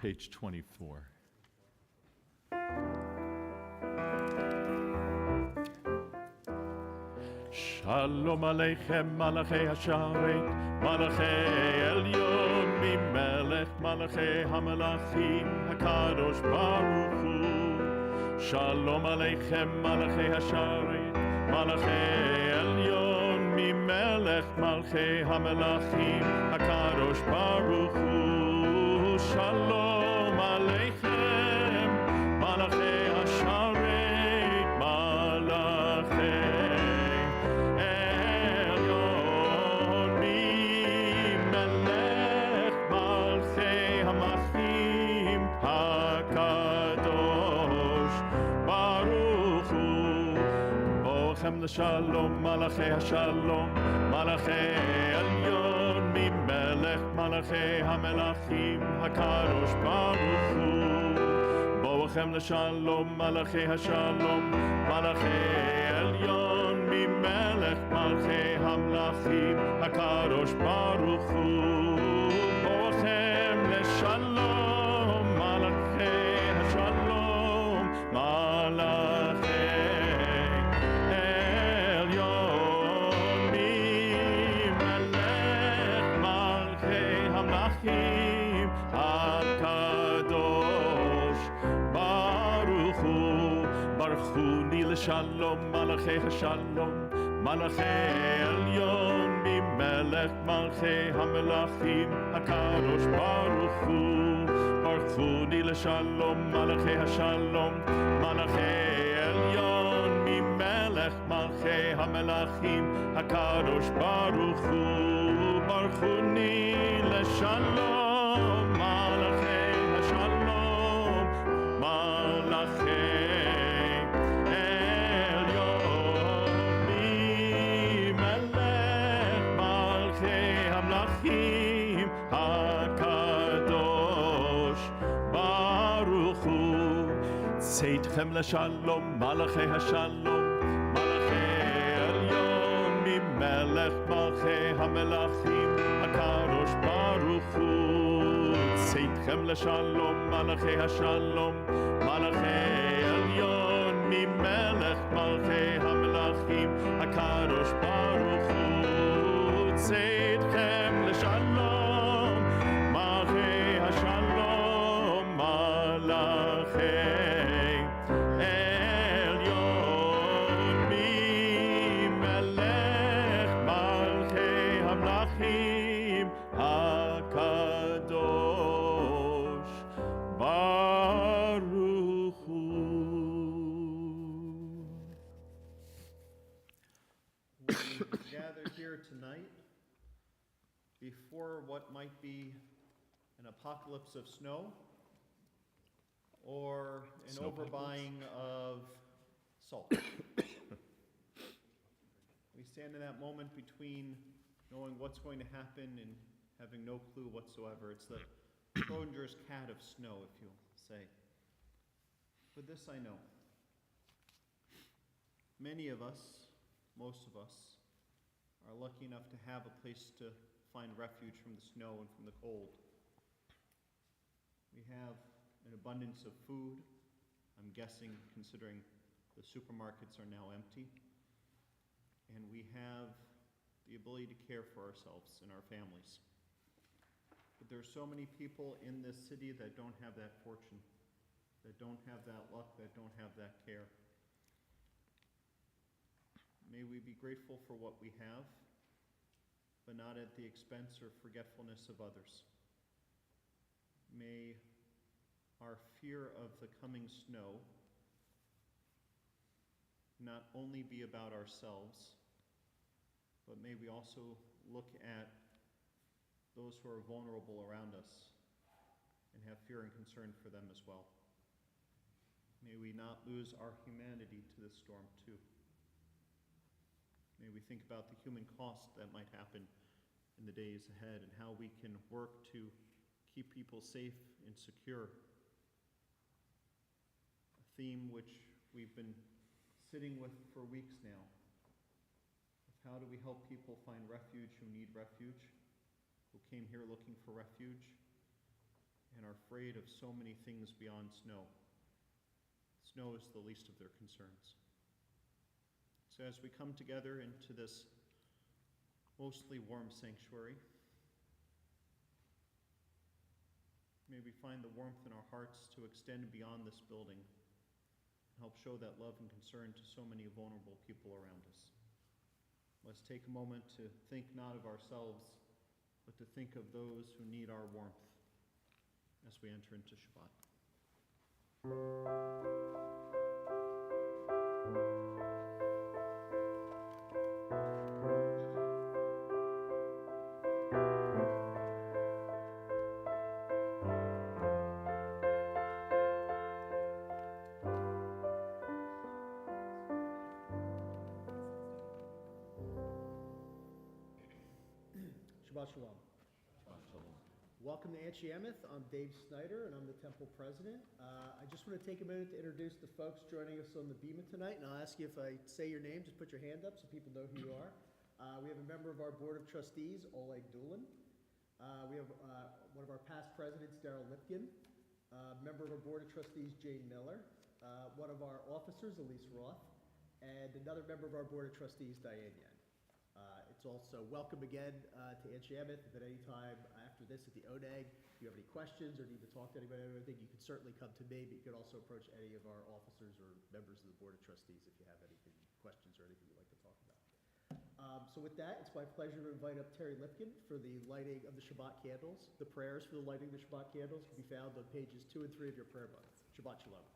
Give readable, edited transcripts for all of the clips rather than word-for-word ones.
Page 24. Shalom Aleichem, Malachei Hasharet, Malachei Elyon, Mimelech, Malachei Hamelachim, HaKadosh Baruch Hu. Shalom Aleichem, Malachei Hasharet, Malachei Elyon, Mimelech, Malachei Hamelachim, HaKadosh Baruch Hu. Shalom Aleichem, Malachei Hasharet, Malachei Shalom, Malachei Hashalom, Malachei Elyon, Mimelech, Malachei Hamelachim, HaKadosh Baruch Hu. Boachem l'Shalom, Malachei Hashalom, Malachei Elyon, Mimelech, Malachei Hamelachim, HaKadosh Baruch Hu. Boachem l'Shalom, Malachei Hashalom, Malachei Shalom, Malachei Hashalom, Malachei Elyon, Mimelech, Malachei Hamelachim, HaKadosh Baruch Hu. Baruch Hu Ni L'Shalom, Malachei Hashalom, Malachei Elyon, Mimelech, Malachei Hamelachim, HaKadosh Baruch Hu. Baruch Hu Ni L'Shalom, Malachei Hashalom, Malachei Seitchem l'Shalom, Malachei Hashalom, Malachei Elyon, Mimelech, Malachei Hamelachim, HaKadosh Baruch Hu. Seitchem l'Shalom, Malachei Hashalom, Malachei Elyon, Mimelech, Malachei Hamelachim, HaKadosh Baruch Hu. Seitchem l'Shalom, Malachei Hashalom, Malachei tonight before what might be an apocalypse of snow or an overbuying of salt. We stand in that moment between knowing what's going to happen and having no clue whatsoever. It's the Schrodinger's cat of snow, if you'll say. But this I know. Many of us, most of us, are lucky enough to have a place to find refuge from the snow and from the cold. We have an abundance of food, I'm guessing, considering the supermarkets are now empty. And we have the ability to care for ourselves and our families. But there are so many people in this city that don't have that fortune, that don't have that luck, that don't have that care. May we be grateful for what we have, but not at the expense or forgetfulness of others. May our fear of the coming snow not only be about ourselves, but may we also look at those who are vulnerable around us and have fear and concern for them as well. May we not lose our humanity to this storm too. May we think about the human cost that might happen in the days ahead and how we can work to keep people safe and secure. A theme which we've been sitting with for weeks now. Of how do we help people find refuge who need refuge, who came here looking for refuge? and are afraid of so many things beyond snow. Snow is the least of their concerns. So as we come together into this mostly warm sanctuary, may we find the warmth in our hearts to extend beyond this building and help show that love and concern to so many vulnerable people around us. Let's take a moment to think not of ourselves, but to think of those who need our warmth as we enter into Shabbat. Shabbat Shalom. Welcome to Anshiamith. I'm Dave Snyder, and I'm the temple president. I just want to take a minute to introduce the folks joining us on the Bima tonight, and I'll ask you if I say your name, just put your hand up so people know who you are. We have a member of our board of trustees, Oleg Doolin. We have one of our past presidents, Darrell Lipkin. Member of our board of trustees, Jane Miller. One of our officers, Elise Roth. And another member of our board of trustees, Diane Yen. It's also welcome again to Anshiamith. If at any time after this at the ONAG, if you have any questions or need to talk to anybody or anything, you can certainly come to me, but you can also approach any of our officers or members of the Board of Trustees if you have anything, questions or anything you'd like to talk about. So with that, it's my pleasure to invite up Terry Lipkin for the lighting of the Shabbat candles. The prayers for the lighting of the Shabbat candles can be found on pages 2 and 3 of your prayer book. Shabbat Shalom.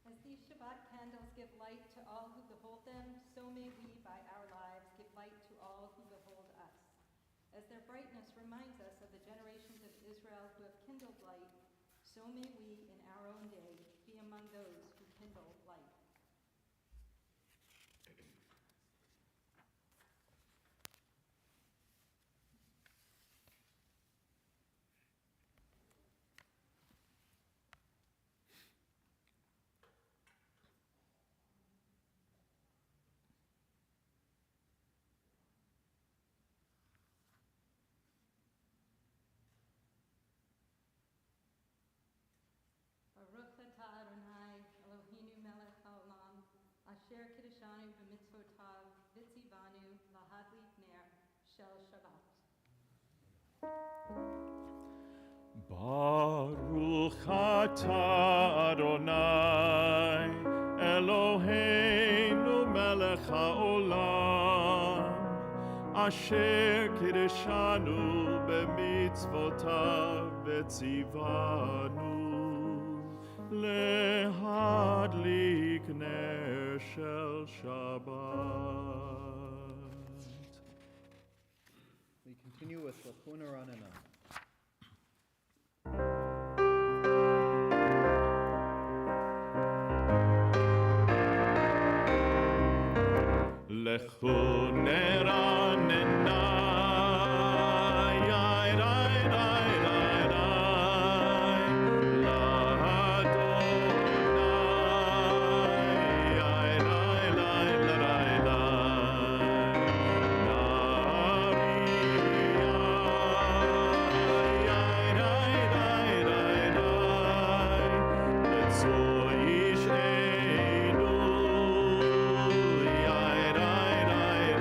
As these Shabbat candles give light to all who behold them, so may we, by our lives, give light to all who behold us. As their brightness reminds us of the generations of Israel who have kindled light, so may we, in our own day, be among those who kindle light. Baruch atah Adonai, Eloheinu melech haolam, asher kiddushanu b'mitzvotav, v'tzivanu lahadlik ner shel Shabbat. Baruch atah Adonai, Eloheinu melech haolam, asher kiddushanu b'mitzvotav v'tzivanu lehadlik ner shel Shabbat. We continue with Lachuna Ranana. Lechune ranena, yai, rai, rai, rai, rai, l'Adonai, yai, rai, rai, rai, rai, Nariya, yai, rai, rai, rai, rai, Letzoish Einu, yai, rai, rai,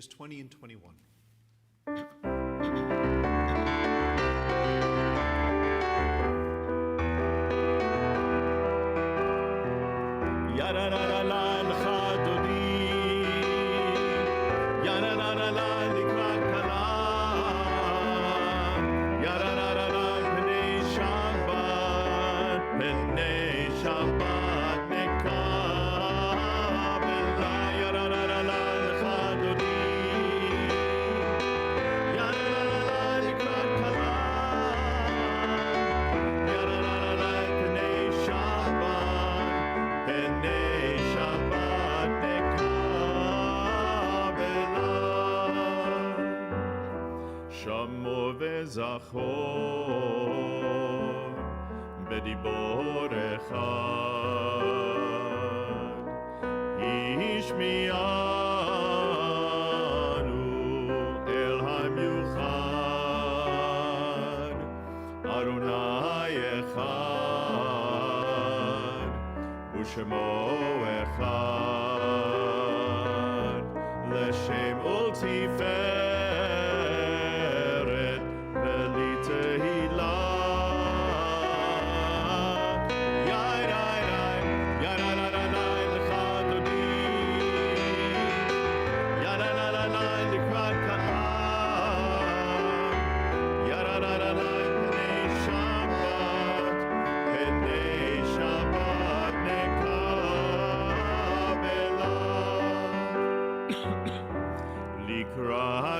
pages 20 and 21. זכור בדיבור אחד השמיענו אל המיוחד אדוני אחד ושמו אחד לשם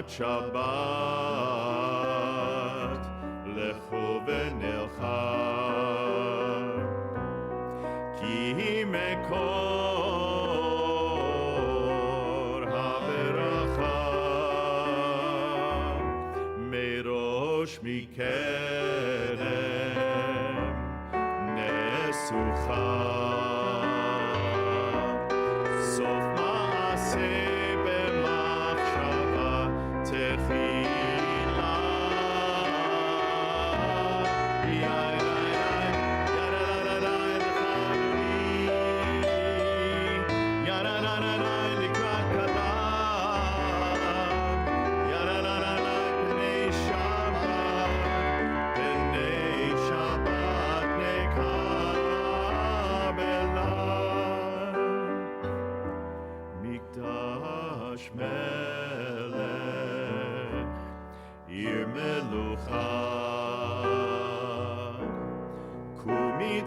ולתפארת שבת לכו ונלכה כי מקור הברכה מראש מקדם נסוכה סוף מעשה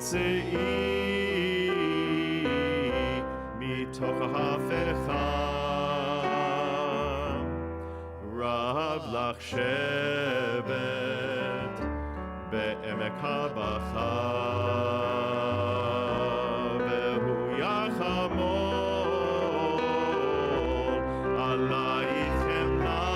צאי מתוך ההפכה רב לך שבט בעמק הבכה והוא יחמול עלייך חמלה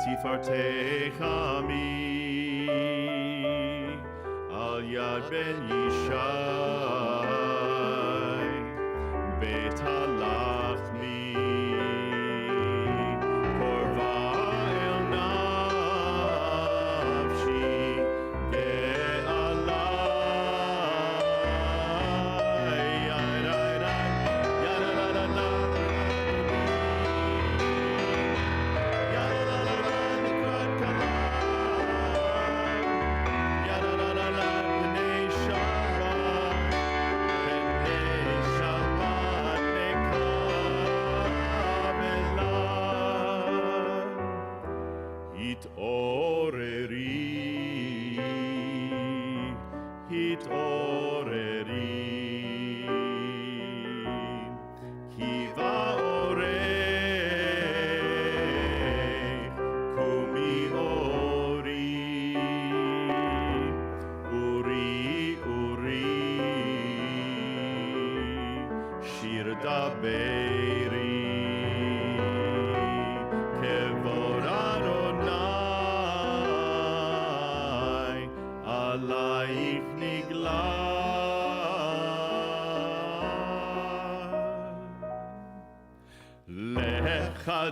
תפארתך עמי על יד בן ישי בית הלחמי קרבה אל נפשי גאלה בני שבת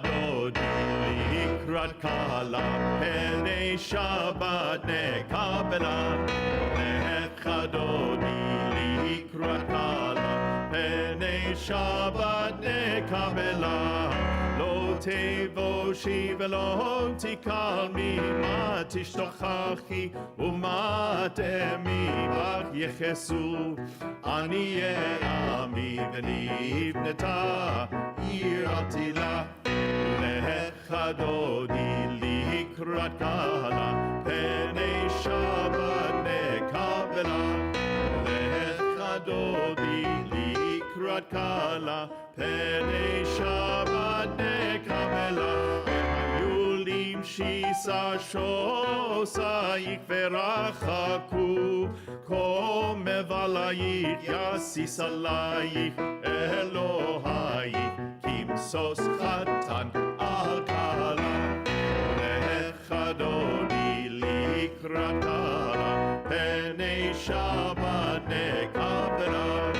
דודי לקראת קהלה, פני שבת נקבלה. לך דודי לקראת קהלה, פני שבת נקבלה. לא תבושי ולא תקלמי, מה תשתכחי ומה תמי בך יחסו. עניי עמי ונבנתה עיר עתילה. לך דודי לקראת קהלה, פני שבת נקבלה. לך דודי לקראת קהלה, פני שבת נקבלה. היו למשיסה שוסייך ורחקו, כה מבלייך יסיס עלייך אלוהייך, כמשוש חתן על כלה. לך דודי לקראת קהלה, פני שבת נקבלה.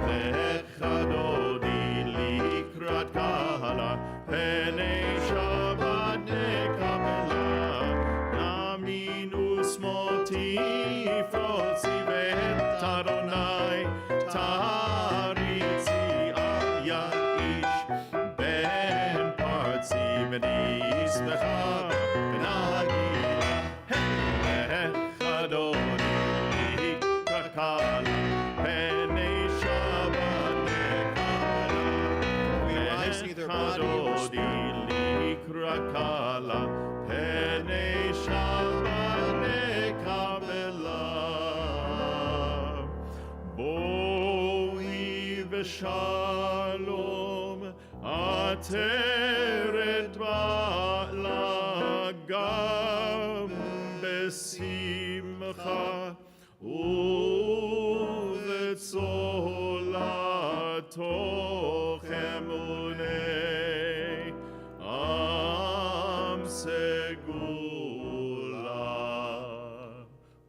לך דודי לקראת קהלה, פני שבת נקבלה. ימין ושמאל תפרוצי ואת אדוני תריצי על יד איש בן פרצי ונשמחה ונגילה. לך דודי לקראת קהלה, פני שבת נקבלה. לך דודי לקראת קהלה, פני שבת נקבלה. בואי ושלום עטרת בעלה, גם בשמחה ובצולתו אמוני עם סגולה.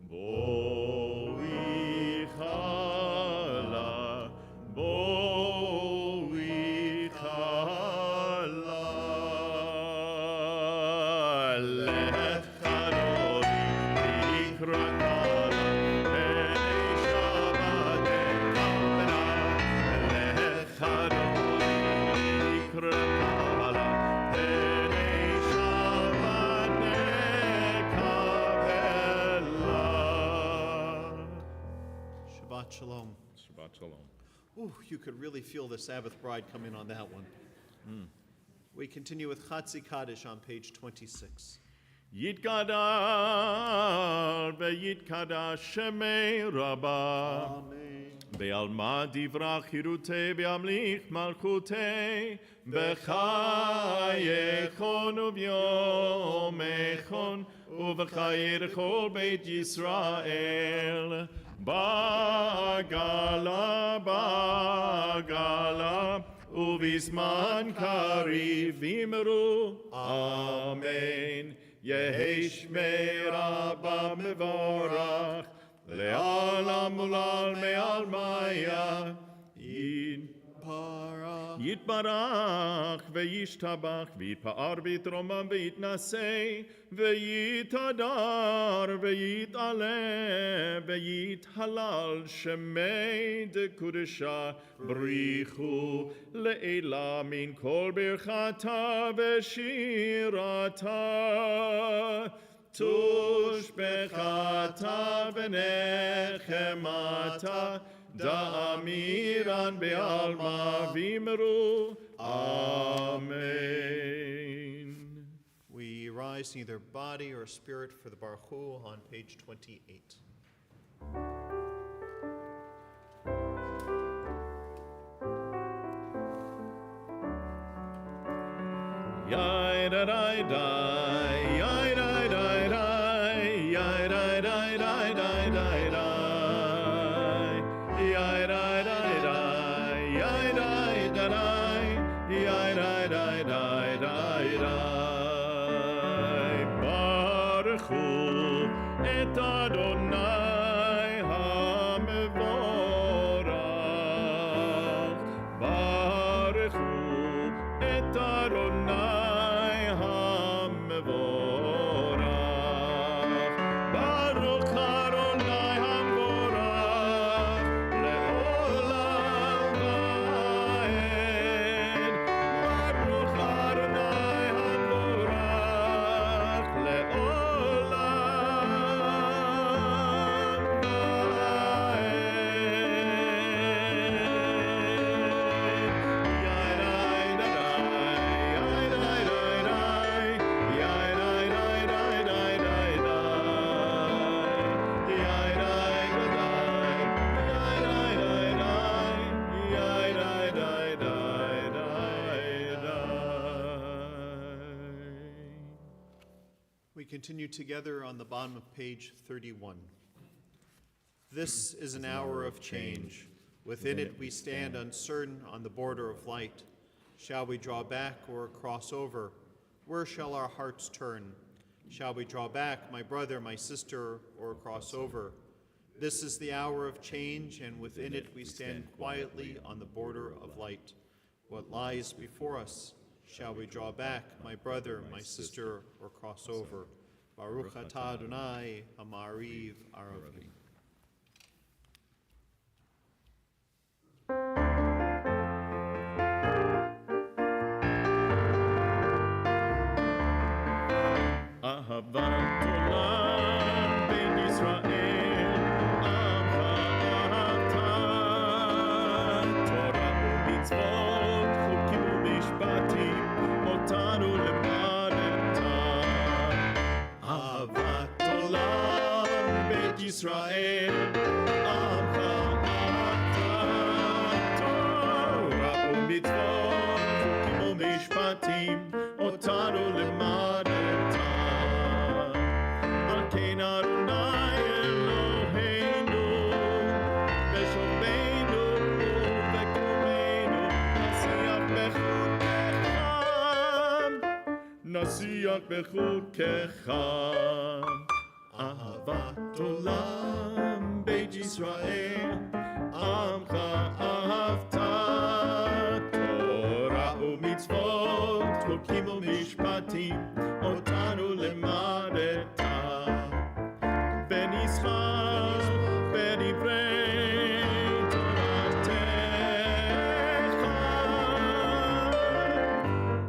בואי חלה, בואי חלה. לך דודי לקראת קהלה, פני שבת נקבלה. לך דודי לקראת קהלה, פני שבת נקבלה. Shabbat Shalom. Shabbat shalom. Ooh, you could really feel the Sabbath bride come in on that one. We continue with Chatzi Kaddish on page 26. יתגדל ויתקדש שמי רבה, בעלמא דברה חירותי בהמליך מלכותי, בחייכון וביומכון ובחיי כל בית ישראל. בעגלה בעגלה ובזמן קריב אמרו אמן. יהי שמי רבה מבורך לעולם ולעלמי עלמיה. יתברך וישתבח ויתפאר ויתרומם ויתנשא ויתהדר ויתעלה ויתהלל שמי דקודשה בריחו לעילה מן כל ברכתה ושירתה. תושבחתה ונחמתה דאמירן בעלמא ואמרו Amen. We rise in either body or spirit for the Baruch Hu on page 28. Yai da da da, yai da da da, yai da da da da da da, yai da da da, yai da da da, yai da da da da da. Baruch Hu et Adonai hamevorach. Baruch Hu et Adonai continue together on the bottom of page 31. This is an hour of change. Within it we stand uncertain on the border of light. Shall we draw back or cross over? Where shall our hearts turn? Shall we draw back, my brother, my sister, or cross over? This is the hour of change, and within it we stand quietly on the border of light. What lies before us? Shall we draw back, my brother, my sister, or cross over? Baruch atah Adonai, Hamariv Aravi. אהבת עולם בין ישראל, עמך אהבת, תורה ומצוות, חוקים ומשפטים, אותנו למדת. אהבת עולם בית ישראל, עמך אהבת, תורה ומצוות, חוקים ומשפטים, אותנו למדת. כן אדוני אלוהינו, בשוכבנו ובקומנו, נשיח בחוקך. אהבת עולם בית ישראל, עמך אהבת, תורה ומצוות, חוקים ומשפטים, אותנו למדת. ונשחק בדברי תורתך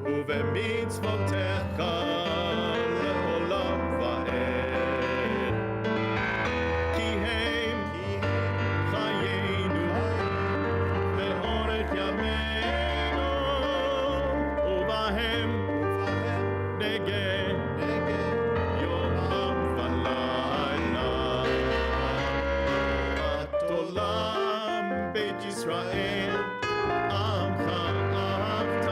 ובמצוותיך לעולם ועד. כי הם חיינו לאורך ימינו, ובהם נגן יום ולילה. עולם בית ישראל, עמך אהבת,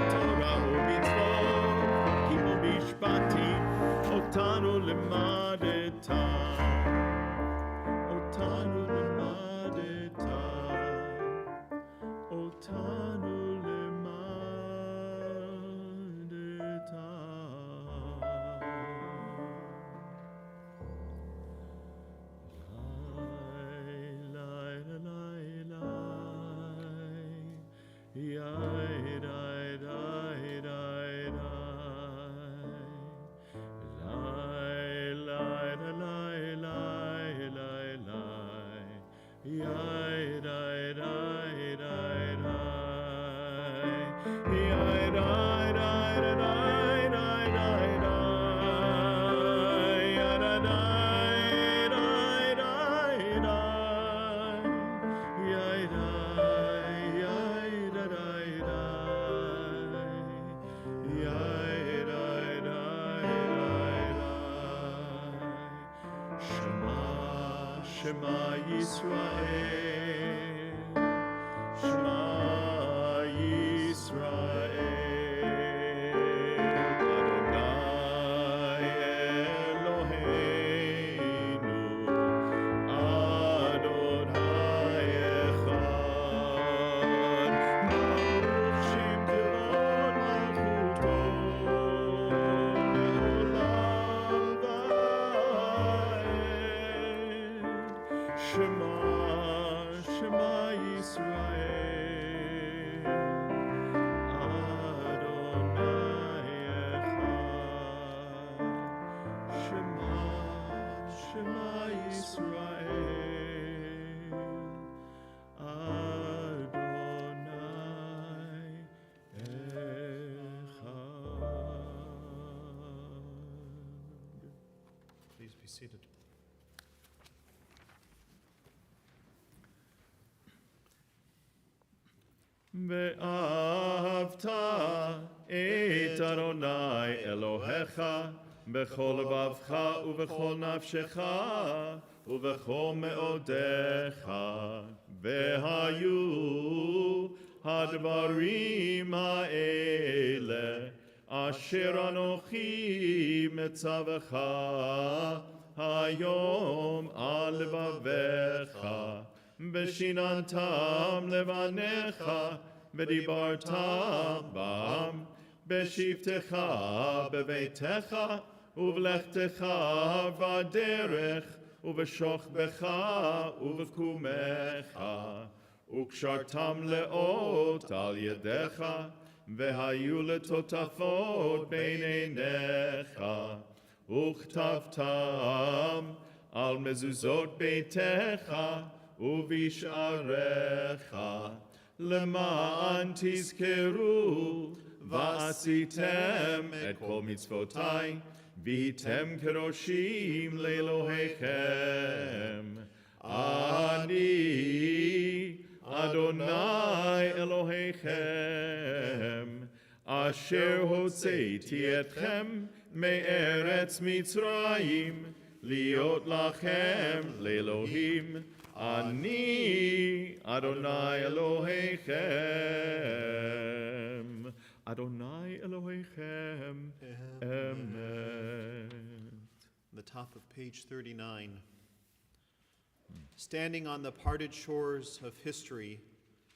תורה ומצוות, חוקים ומשפטים, אותנו למדת. אותנו למדת. אותנו למדת. Shema Yisrael, Shema Yisrael, Adonai Eloheinu, Adonai Echad, Baruch Shem Kevod Malchuto, Le'olam Va'ed. Shema, Shema Yisrael, Adonai Echad. Shema, Shema Yisrael, Adonai Echad. Please be seated. ואהבת את אדוני אלוהיך בכל לבבך ובכל נפשך ובכל מאודיך, והיו הדברים האלה אשר אנוכי מצווך היום על לבביך, ושיננתם לבניך, ודיברת בם, בשבתך בביתך, ובלכתך בדרך, ובשוכבך ובקומך, וקשרתם לאות על ידיך, והיו לטוטפות בין עיניך, וכתבתם על מזוזות ביתך ובשעריך, למען תזכרו ועשיתם את כל מצוותי, והייתם קדושים לאלוהיכם. אני אדוני אלוהיכם, אשר הוצאתי אתכם מארץ מצרים, להיות לכם לאלוהים. אני אדוני אלוהיכם. אדוני אלוהיכם. Amen. The top of page 39. Standing on the parted shores of history,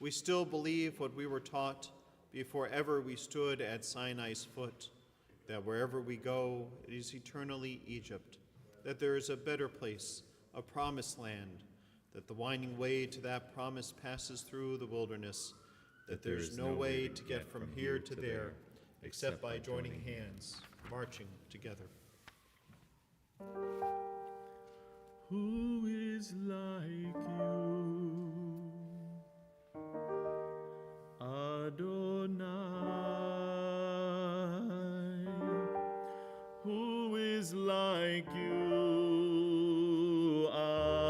we still believe what we were taught before ever we stood at Sinai's foot, that wherever we go, it is eternally Egypt, that there is a better place, a promised land, that the winding way to that promise passes through the wilderness, that there is no way to get from here to there except by joining hands, marching together. Who is like you, Adonai? Who is like you, Adonai?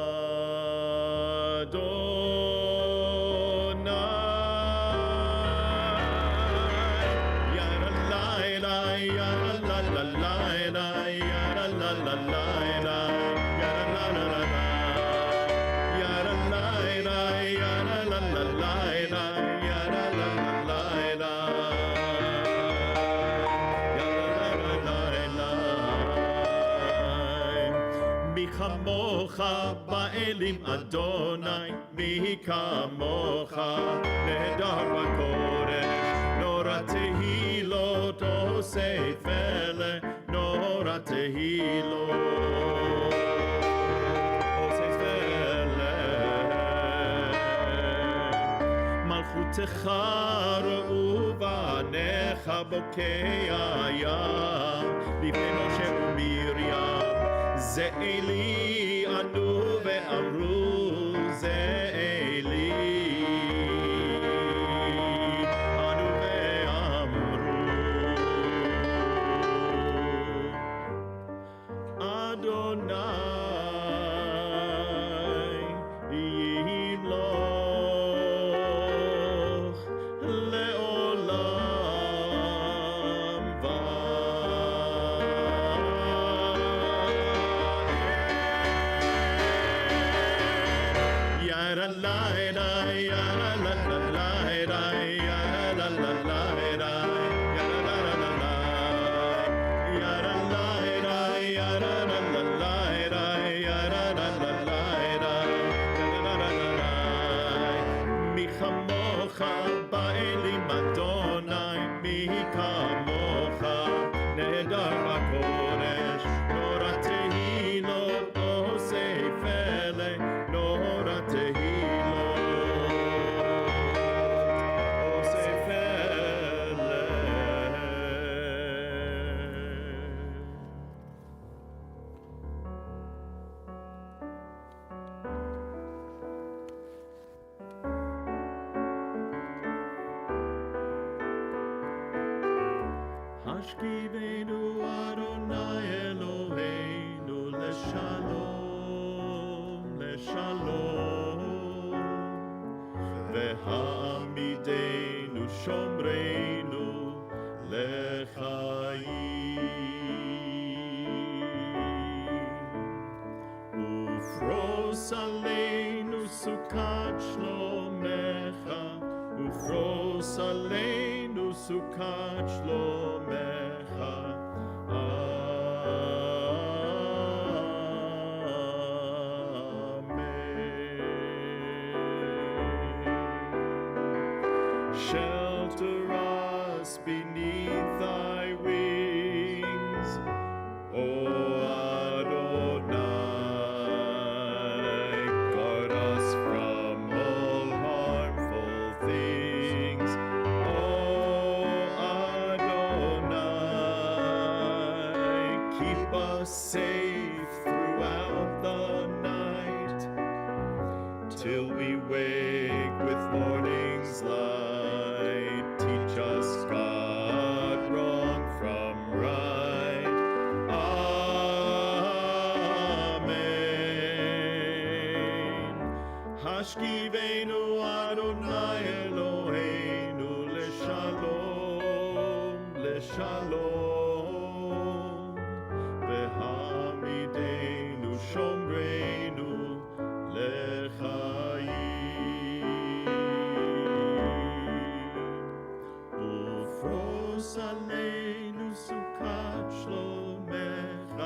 Yada la la, yada la la la, yada la la la. כמוך באלים אדוני, מי כמוך נהדר בקודש, נורא תהילות אוסף אלה, נורא תהילות אוסף אלה. מלכותך ראו בניך בוקע ים, לפני משה ומרים. זה אלי ענו ואמרו, זה אלי ענו ואמרו, אדוני ימלוך לעולם השכיבנו אדוני אלוהינו לשלום, לשלום, והעמידנו שומרנו לחיים. ופרוס עלינו סוכת שלומך ופרוס עלינו סוכת שלומך. Shelter us beneath thy wings, O Adonai. Guard us from all harmful things, O Adonai. Keep us safe throughout the night, till we wake with morning's light. Teach us, God, wrong from right. Amen. Hashkivenu Adonai Eloheinu leshalom, leshalom. Vehamidenu shomreinu לחיים. ופרוס עלינו סוכת שלומך,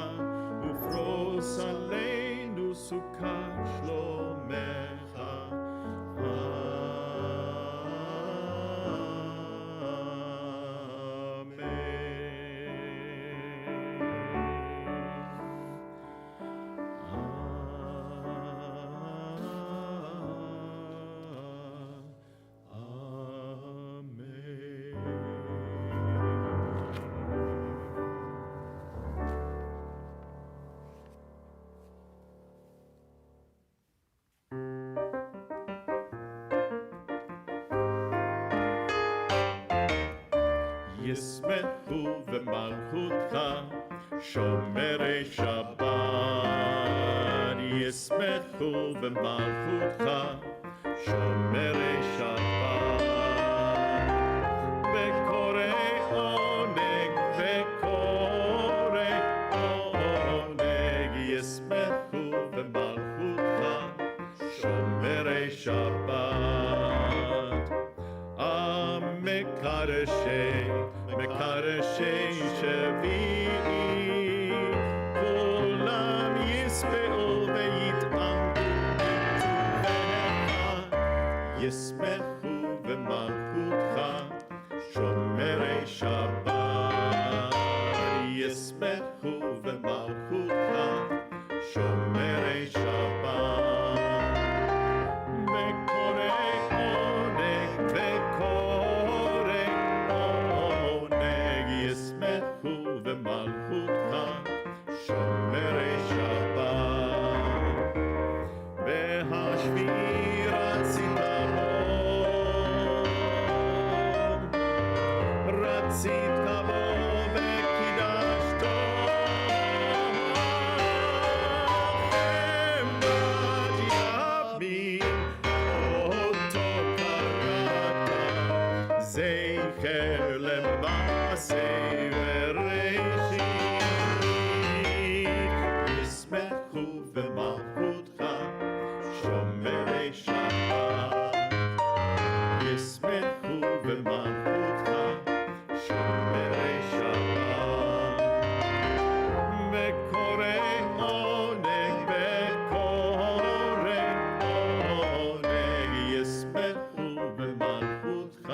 ופרוס עלינו סוכת שלומך. ישמחו במלכותך שומרי שבת. ישמחו במלכותך שומרי שבת. בקורא עונג וקורא עונג. ישמחו במלכותך שומרי שבת. מקדשי שביעי, כולם ישמעו ויתענגו בטובך. ישמחו במלכותך שומרי שבת. ישמחו במלכותך שומרי שבת. בקורא עונג וקורא עונג. ישמחו במלכותך שומרי שבת. והשביעי רצית בו, רצית בו וקידשתו. זכר למעשה וראשית. ישמחו במלכותך שומרי שבת. ישמחו במלכותך שומרי שבת. וקורא עונג וקורא עונג. ישמחו במלכותך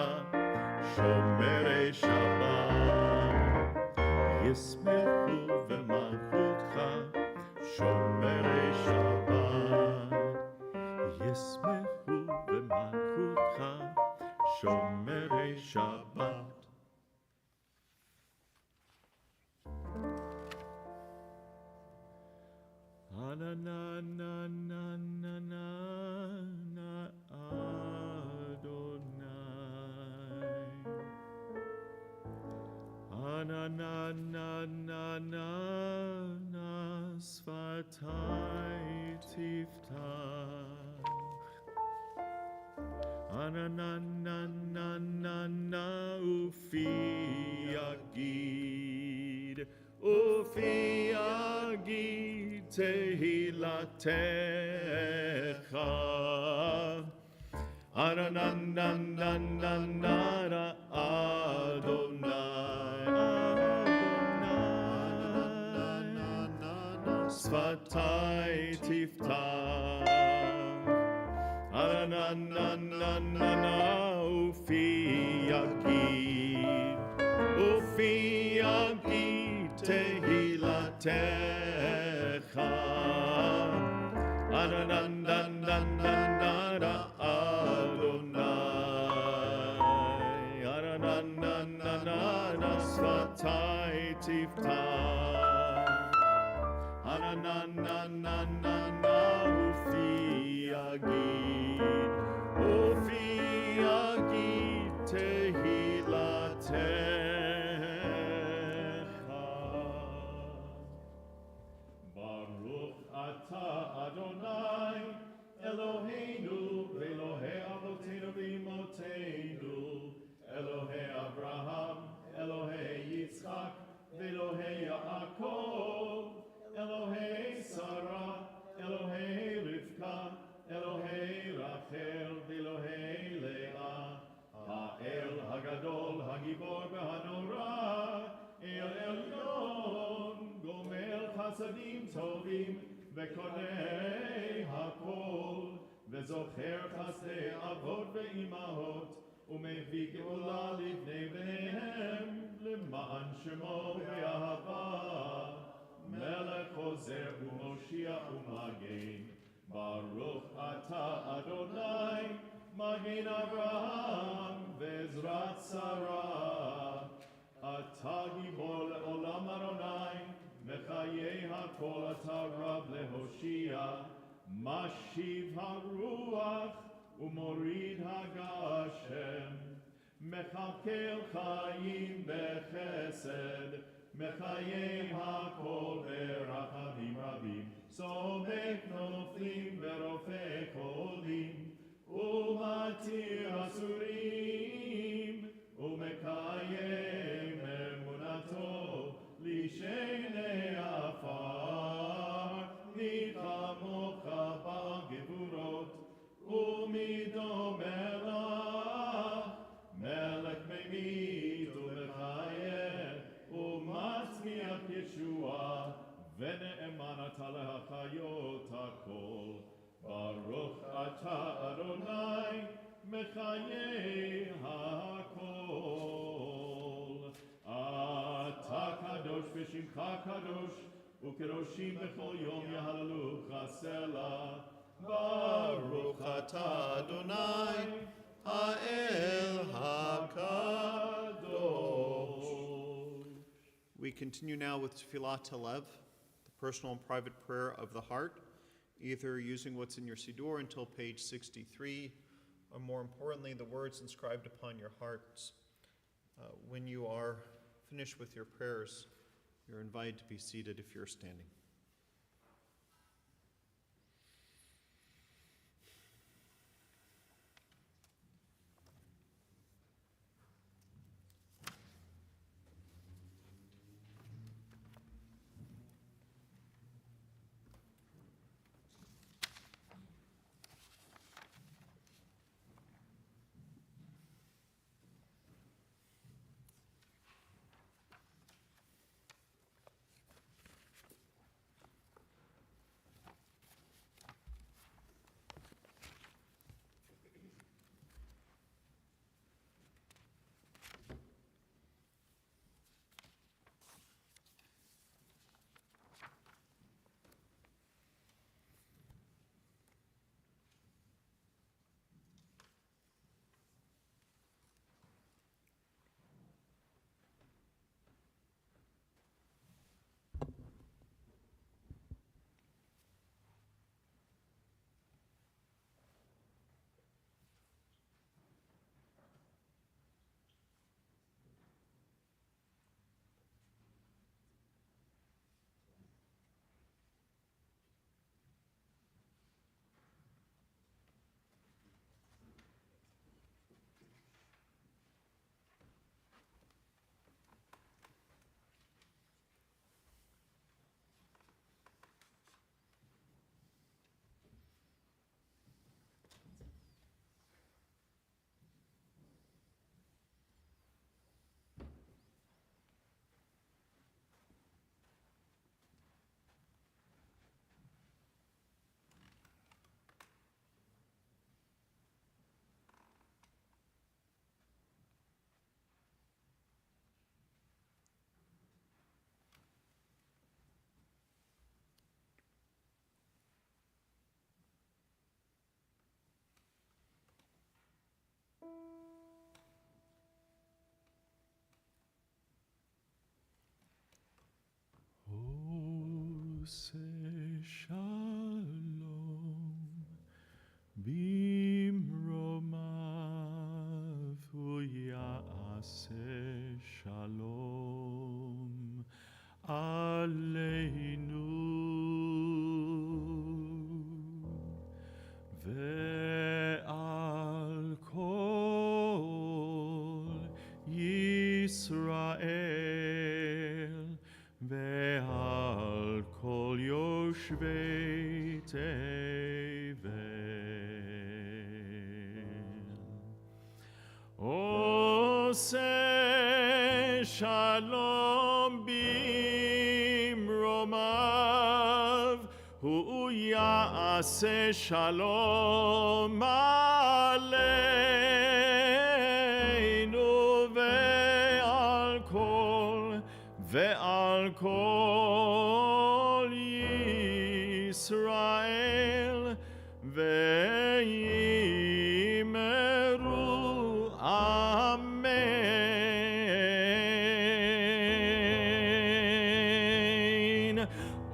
שומרי שבת. ישמחו במלכותך שומרי שבת. ישמחו במלכותך שומרי שבת. na na na na na na na Adonai. Na na na na na na sfatai tiftach. Na na na na na na ufi yagid tehilatecha. Aranananananara Adonai, Adonai, Sfatai tiftach, Arananananana Ufi yagid, Ufi yagid tehilatecha, Arananananara Adonai, Aranananana Sfatai tiftach, Aranananana Ufi yagid, Ufi yagid tehilatecha. Baruch atah Adonai Eloheinu v'Elohei Avoteinu v'Imotenu, Elohei Abraham, Elohei Yitzchak, v'Elohei Yaakov, Elohei Sarah, Elohei Rivka, Elohei Rachel, v'Elohei Leah, Ha'el Hagadol, Hagibor v'Hanora, El Elyon, Gomel Chasadim Tovim, וקונה הכל, וזוכר חסדי אבות ואימהות, ומביא גאולה לבני בניהם, למען שמו באהבה. מלך עוזר ומושיע ומגן, ברוך אתה אדוני, מגן אברהם ועזרת שרה. אתה גיבור לעולם אדוני, מחיי הכל אתה רב להושיע, משיב הרוח ומוריד הגשם, מכלכל חיים בחסד, מחיי הכל ברחמים רבים, סומך נופלים ורופא חולים, ומתיר אסורים, ומקיים אמונתו לשני עפר, מלחמוך בגבורות, ומדומה לך, מלך ממית ומחיה, ומצמיח ישועה, ונאמן אתה להחיות הכל. ברוך אתה אדוני, מחיי הכל. אתה קדוש ושמך קדוש, וקדושים בכל יום יהללוך סלה. ברוך אתה אדוני, האל הקדוש. We continue now with Tfilat Halev, the personal and private prayer of the heart, either using what's in your Siddur until page 63, or more importantly, the words inscribed upon your hearts. When you are finished with your prayers, you're invited to be seated if you're standing. shalom bimromav uyase shalom aleinu ve'al kol Yisrael ve'al kol yoshvei tevel. Oseh shalom bimromav hu ya'aseh shalom aleinu ve'al kol Yisrael ve'imeru amen.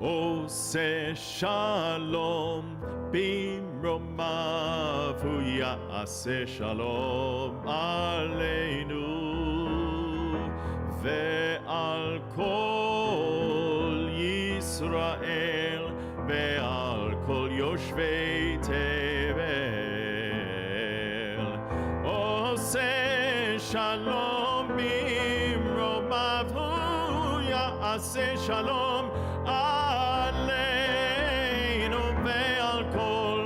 Oseh shalom bimromav hu ya'aseh shalom aleinu ve'al kol Yisrael ve'al kol yoshvei tevel. Oseh shalom bimromav hu ya'aseh shalom aleinu ve'al kol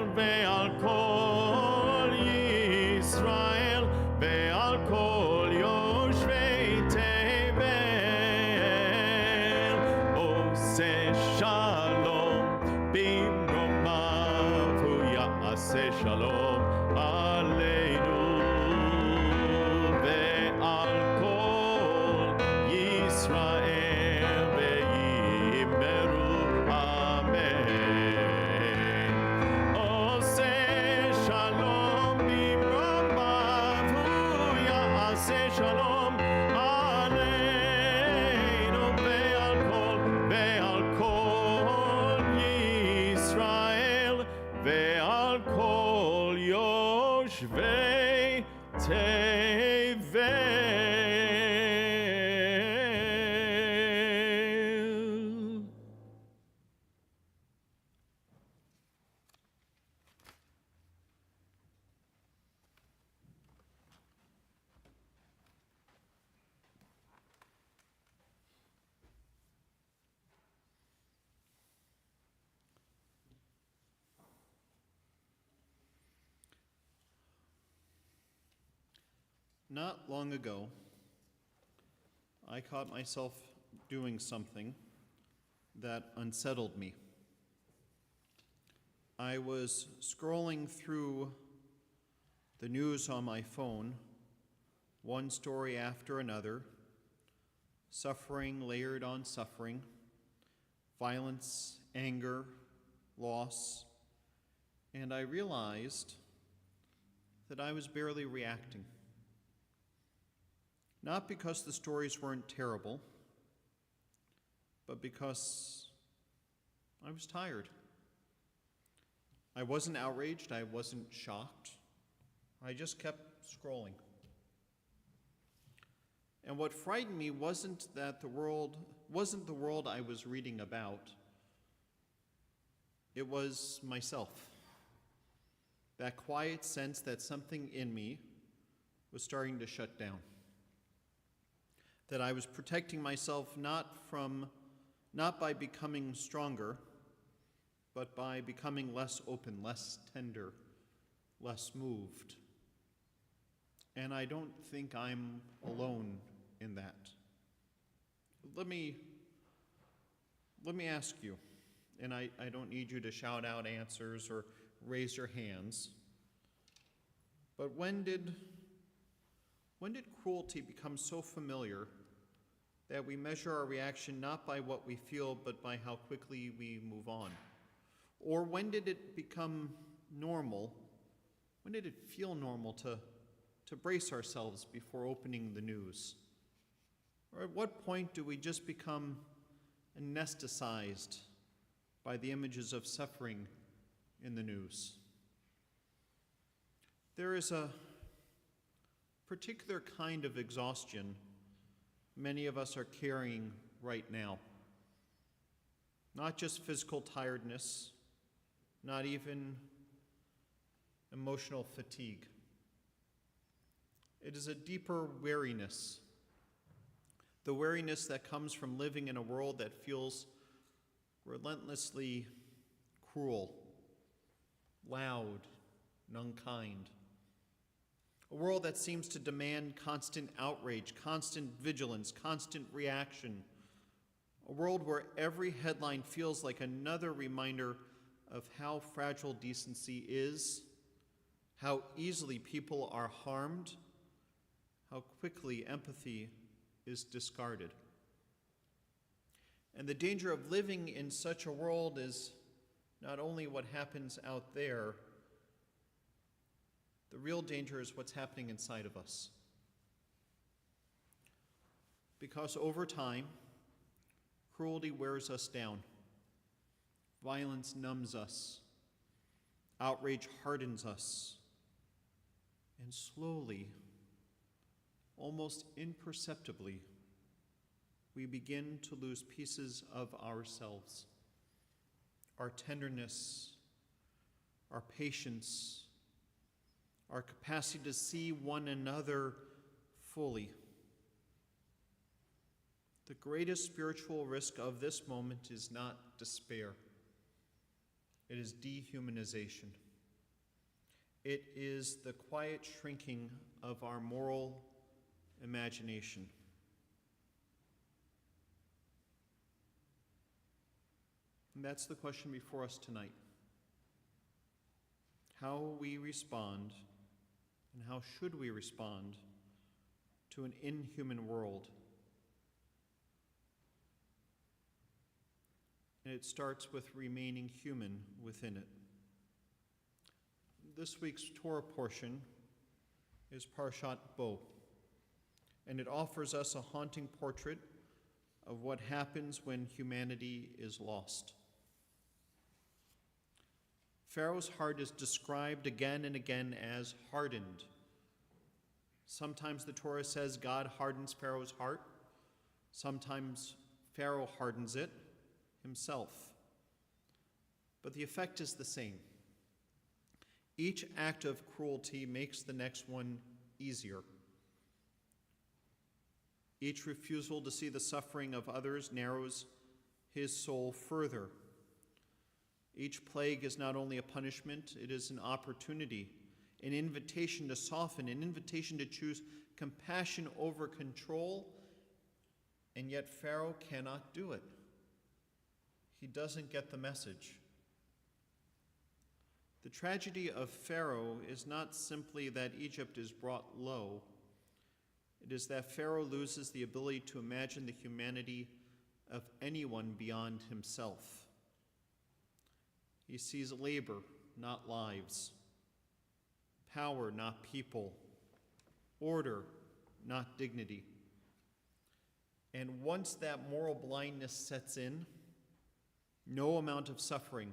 Yisrael ve'al kol yoshvei tevel. Oseh shalom bimromav hu ya'aseh shalom aleinu ve'al kol Yisrael ve'imeru amen. Oseh shalom bimromav hu ya'aseh shalom aleinu ve'al kol Yisrael ve'al kol yoshvei tevel. Not long ago, I caught myself doing something that unsettled me. I was scrolling through the news on my phone, one story after another, suffering layered on suffering, violence, anger, loss, and I realized that I was barely reacting. Not because the stories weren't terrible, but because I was tired. I wasn't outraged, I wasn't shocked. I just kept scrolling. And what frightened me wasn't the world I was reading about. It was myself. That quiet sense that something in me was starting to shut down. That I was protecting myself not by becoming stronger, but by becoming less open, less tender, less moved. And I don't think I'm alone in that. Let me ask you, and I don't need you to shout out answers or raise your hands, but when did cruelty become so familiar that we measure our reaction not by what we feel, but by how quickly we move on? Or when did it become normal? When did it feel normal to brace ourselves before opening the news? Or at what point do we just become anesthetized by the images of suffering in the news. There is a particular kind of exhaustion many of us are carrying right now. Not just physical tiredness, not even emotional fatigue. It is a deeper weariness, the weariness that comes from living in a world that feels relentlessly cruel, loud, and unkind. A world that seems to demand constant outrage, constant vigilance, constant reaction. A world where every headline feels like another reminder of how fragile decency is, how easily people are harmed, how quickly empathy is discarded. And the danger of living in such a world is not only what happens out there, the real danger is what's happening inside of us. Because over time, cruelty wears us down. Violence numbs us. Outrage hardens us. And slowly, almost imperceptibly, we begin to lose pieces of ourselves. Our tenderness, our patience, our capacity to see one another fully. The greatest spiritual risk of this moment is not despair. It is dehumanization. It is the quiet shrinking of our moral imagination. And that's the question before us tonight. How we respond, and how should we respond to an inhuman world? And it starts with remaining human within it. This week's Torah portion is Parshat Bo, and it offers us a haunting portrait of what happens when humanity is lost. Pharaoh's heart is described again and again as hardened. Sometimes the Torah says God hardens Pharaoh's heart. Sometimes Pharaoh hardens it himself. But the effect is the same. Each act of cruelty makes the next one easier. Each refusal to see the suffering of others narrows his soul further. Each plague is not only a punishment, it is an opportunity, an invitation to soften, an invitation to choose compassion over control, and yet Pharaoh cannot do it. He doesn't get the message. The tragedy of Pharaoh is not simply that Egypt is brought low. It is that Pharaoh loses the ability to imagine the humanity of anyone beyond himself. He sees labor, not lives, power, not people, order, not dignity. And once that moral blindness sets in, no amount of suffering,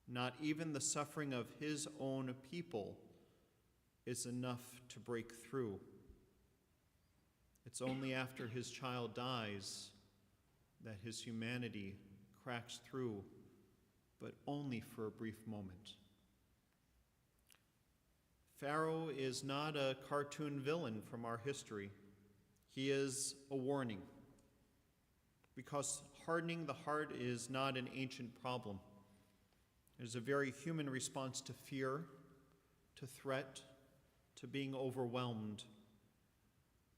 not even the suffering of his own people, is enough to break through. It's only after his child dies that his humanity cracks through, but only for a brief moment. Pharaoh is not a cartoon villain from our history. He is a warning, because hardening the heart is not an ancient problem. It is a very human response to fear, to threat, to being overwhelmed.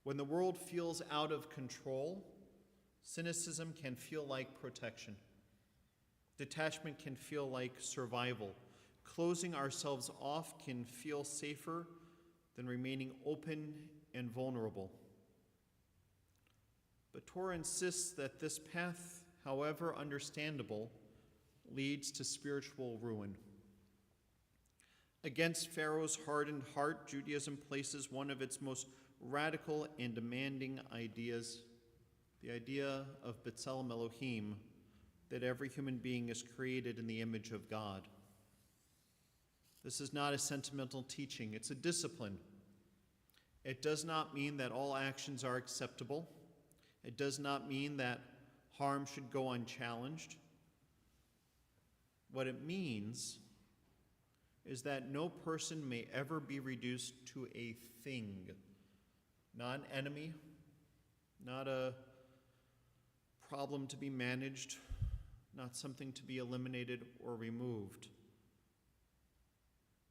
When the world feels out of control, cynicism can feel like protection. Detachment can feel like survival. Closing ourselves off can feel safer than remaining open and vulnerable. But Torah insists that this path, however understandable, leads to spiritual ruin. Against Pharaoh's hardened heart, Judaism places one of its most radical and demanding ideas, the idea of B'Tselem Elohim, that every human being is created in the image of God. This is not a sentimental teaching, it's a discipline. It does not mean that all actions are acceptable. It does not mean that harm should go unchallenged. What it means is that no person may ever be reduced to a thing, not an enemy, not a problem to be managed, not something to be eliminated or removed,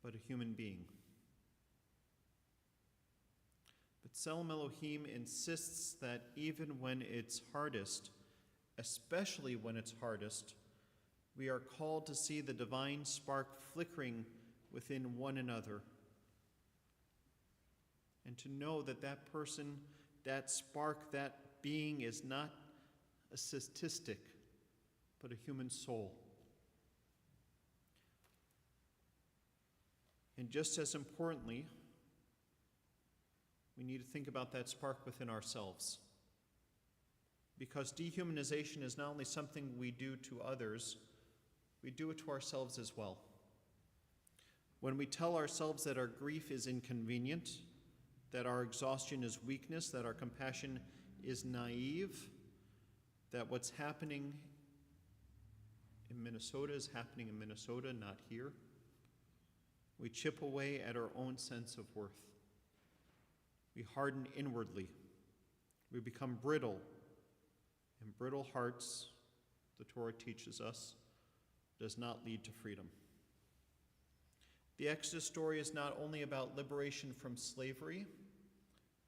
but a human being. But B'Tselem Elohim insists that even when it's hardest, especially when it's hardest, we are called to see the divine spark flickering within one another, and to know that that person, that spark, that being is not a statistic, but a human soul. And just as importantly, we need to think about that spark within ourselves. Because dehumanization is not only something we do to others, we do it to ourselves as well. When we tell ourselves that our grief is inconvenient, that our exhaustion is weakness, that our compassion is naive, that what's happening in Minnesota is happening in Minnesota, not here, we chip away at our own sense of worth. We harden inwardly. We become brittle. And brittle hearts, the Torah teaches us, does not lead to freedom. The Exodus story is not only about liberation from slavery,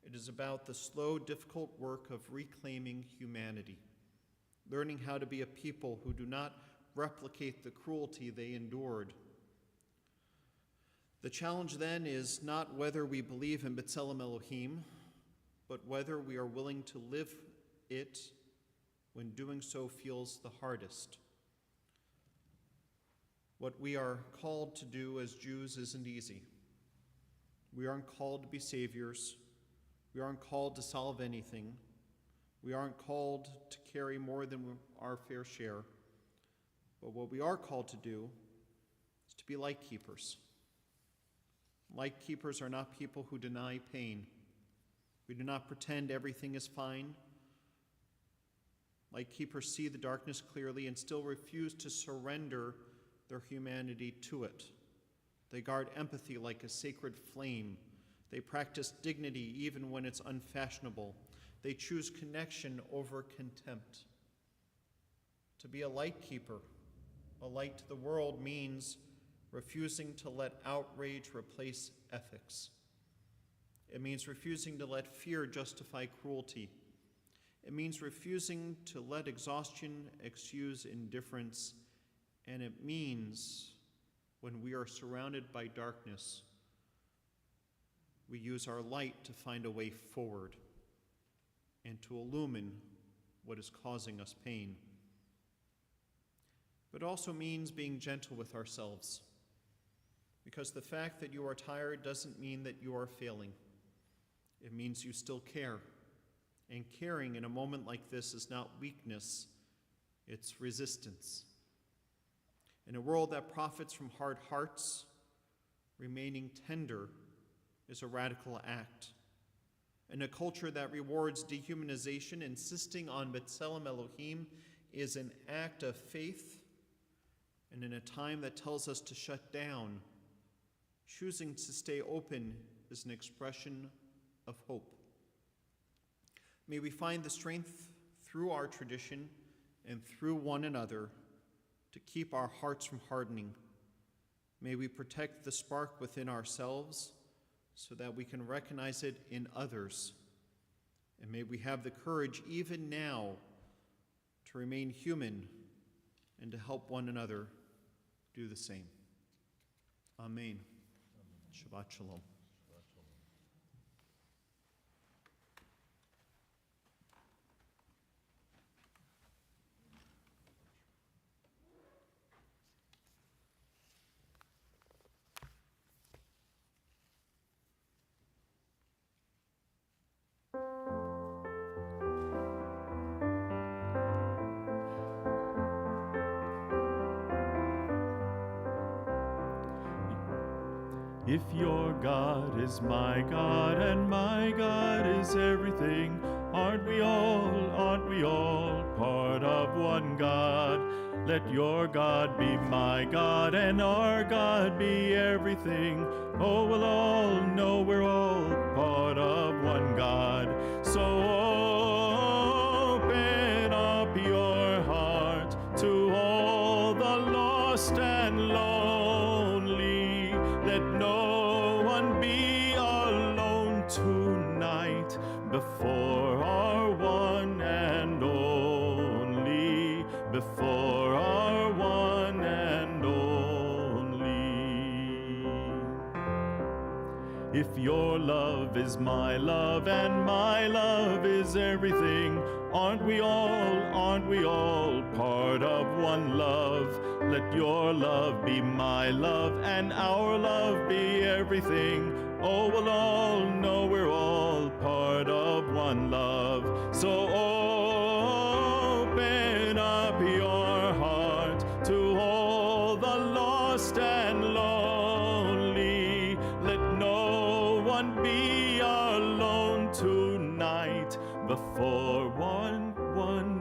it is about the slow, difficult work of reclaiming humanity, learning how to be a people who do not replicate the cruelty they endured. The challenge then is not whether we believe in B'Tselem Elohim, but whether we are willing to live it when doing so feels the hardest. What we are called to do as Jews isn't easy. We aren't called to be saviors. We aren't called to solve anything. We aren't called to carry more than our fair share. But what we are called to do is to be light keepers. Light keepers are not people who deny pain. We do not pretend everything is fine. Light keepers see the darkness clearly and still refuse to surrender their humanity to it. They guard empathy like a sacred flame. They practice dignity even when it's unfashionable. They choose connection over contempt. To be a light keeper, a light to the world, means refusing to let outrage replace ethics. It means refusing to let fear justify cruelty. It means refusing to let exhaustion excuse indifference. And it means when we are surrounded by darkness, we use our light to find a way forward and to illumine what is causing us pain. But it also means being gentle with ourselves, because the fact that you are tired doesn't mean that you are failing. It means you still care. And caring in a moment like this is not weakness, it's resistance. In a world that profits from hard hearts, remaining tender is a radical act. In a culture that rewards dehumanization, insisting on B'Tselem Elohim is an act of faith. And in a time that tells us to shut down, choosing to stay open is an expression of hope. May we find the strength through our tradition and through one another to keep our hearts from hardening. May we protect the spark within ourselves so that we can recognize it in others. And may we have the courage even now to remain human and to help one another do the same. Amen. Shabbat Shalom. If your God is my God and my God is everything, aren't we all part of one God? Let your God be my God and our God be everything. Oh, we'll all know we're all part of one God. So open up your heart to all the lost and lonely. Let no one be alone tonight before our one and only, before our one and only. If your love is my love and my love is everything, aren't we all part of one love? Let your love be my love and our love be everything. Oh, we'll all know we're all part of one love. So open up your heart to all the lost and lonely. Let no one be alone tonight before one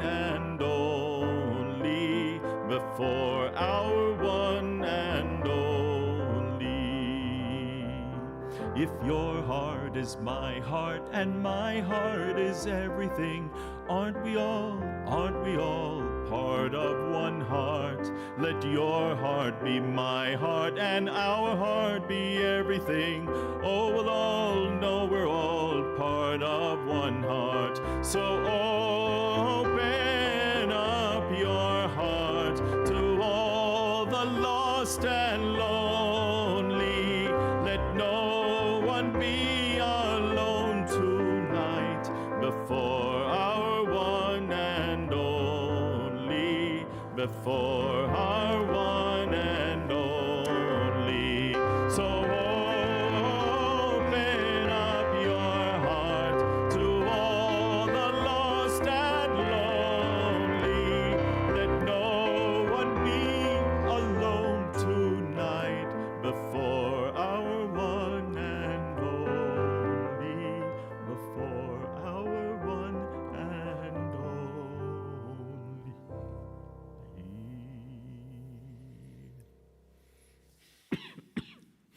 and only, before our one and only. If your heart is my heart and my heart is everything, aren't we all part of one heart? Let your heart be my heart and our heart be everything. Oh, we'll all know we're all part of one heart. So open up your heart to all the lost and lonely. Let no one be alone tonight before our one and only, before our one and only. So open up your heart to all the lost and lonely. Let no one be alone tonight before our one and only, before our one and only.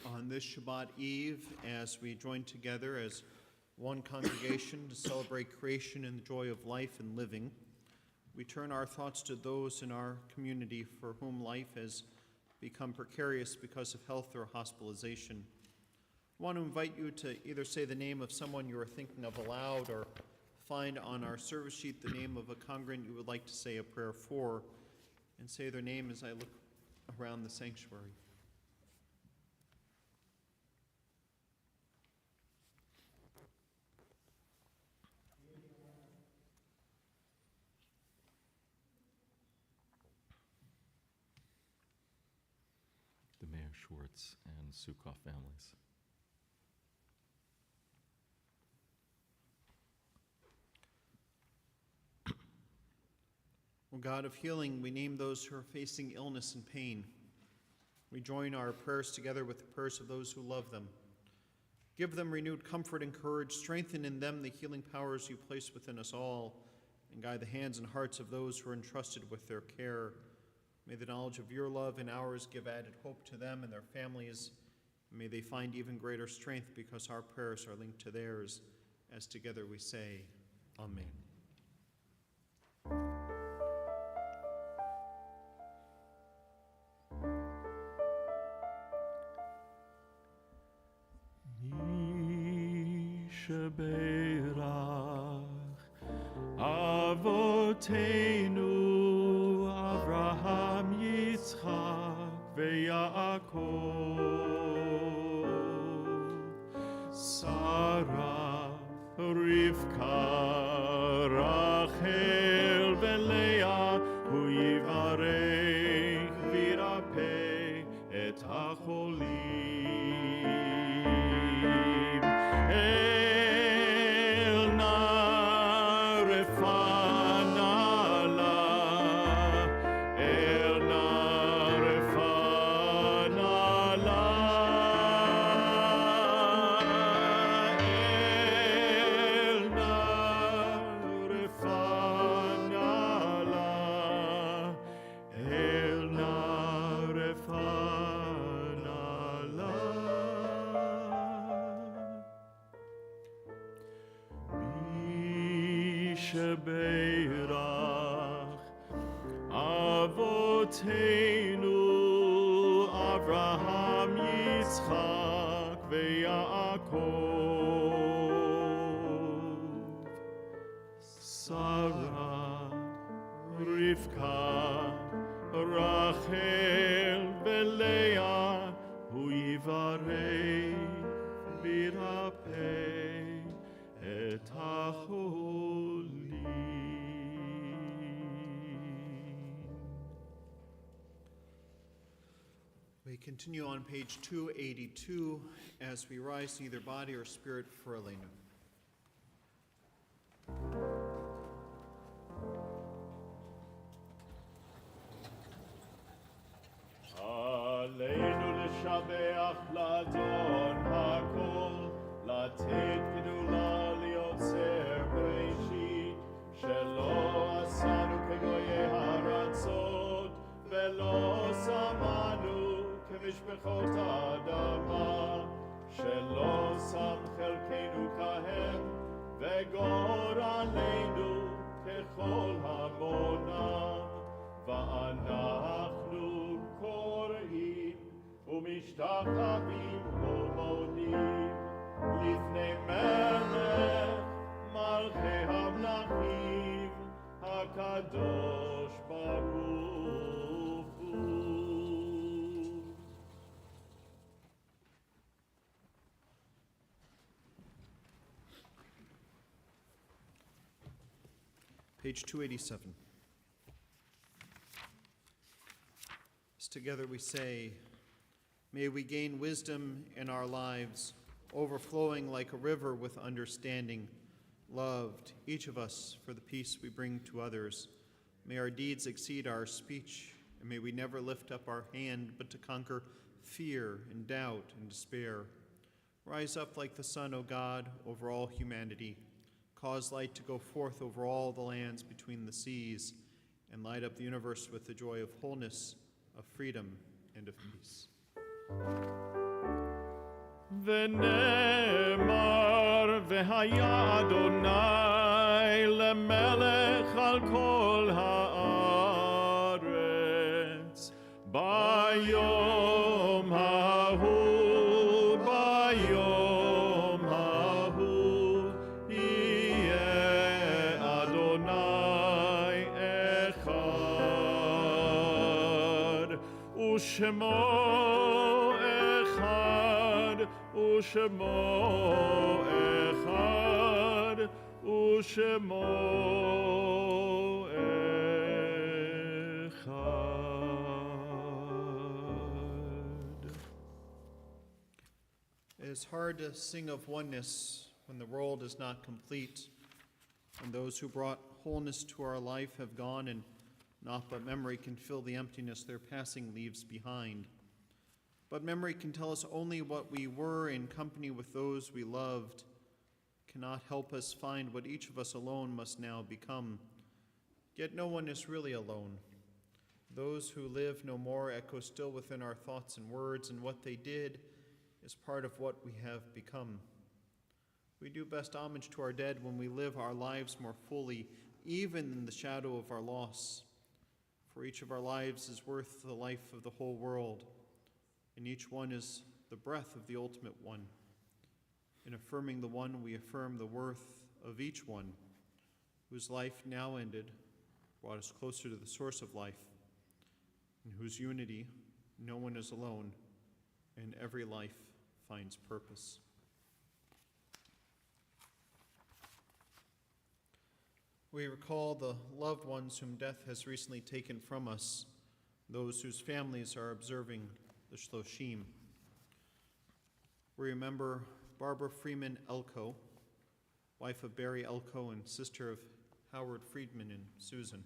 On this Shabbat Eve, as we join together as one congregation to celebrate creation and the joy of life and living, we turn our thoughts to those in our community for whom life has become precarious because of health or hospitalization. I want to invite you to either say the name of someone you are thinking of aloud or find on our service sheet the name of a congregant you would like to say a prayer for, and say their name as I look around the sanctuary. The Mayor Schwartz and Sukoff families. O God of healing, we name those who are facing illness and pain. We join our prayers together with the prayers of those who love them. Give them renewed comfort and courage, strengthen in them the healing powers you place within us all, and guide the hands and hearts of those who are entrusted with their care. May the knowledge of your love and ours give added hope to them and their families. May they find even greater strength because our prayers are linked to theirs, as together we say, Amen. Sheberach Avotenu Avraham Yitzchak veYaakov Sarah Rivka Rachel veLeah Hu yivarech virapeh et hacholim. El na refana la, El na refana la. Shebeirach Avotenu Avraham Yitzchak veYaakov Sarah Rivka Rachel veLeah Hu yivarech virapeh et hacholim. We continue on page 282 as we rise in either body or spirit for Elena. עלינו לשבח לאדון הכל, לתת גדולה ליוצר בראשית, שלא עשנו כגויי הארצות, ולא שמנו כמשפחות האדמה, שלא שם חלקנו כהם, וגורלנו ככל המונם, ואנחנו קוראים ומשתחווים ומודים לפני מלך מלכי המלכים הקדוש ברוך הוא. Page 287. Together we say, may we gain wisdom in our lives, overflowing like a river with understanding, loved, each of us, for the peace we bring to others. May our deeds exceed our speech, and may we never lift up our hand but to conquer fear and doubt and despair. Rise up like the sun, O God, over all humanity. Cause light to go forth over all the lands between the seas, and light up the universe with the joy of wholeness, of freedom, and of peace. ונאמר והיה אדוני למלך על כל הארץ ביום ההוא יהיה אדוני אחד ושמו אחד ושמו אחד ושמו אחד. It is hard to sing of oneness when the world is not complete, and those who brought wholeness to our life have gone, and naught but memory can fill the emptiness their passing leaves behind. But memory can tell us only what we were in company with those we loved, cannot help us find what each of us alone must now become. Yet no one is really alone. Those who live no more echo still within our thoughts and words, and what they did is part of what we have become. We do best homage to our dead when we live our lives more fully, even in the shadow of our loss. For each of our lives is worth the life of the whole world, and each one is the breath of the ultimate one. In affirming the one, we affirm the worth of each one, whose life now ended brought us closer to the source of life, in whose unity no one is alone, and every life finds purpose. We recall the loved ones whom death has recently taken from us, those whose families are observing the Shloshim. We remember Barbara Freeman Elko, wife of Barry Elko and sister of Howard Friedman and Susan.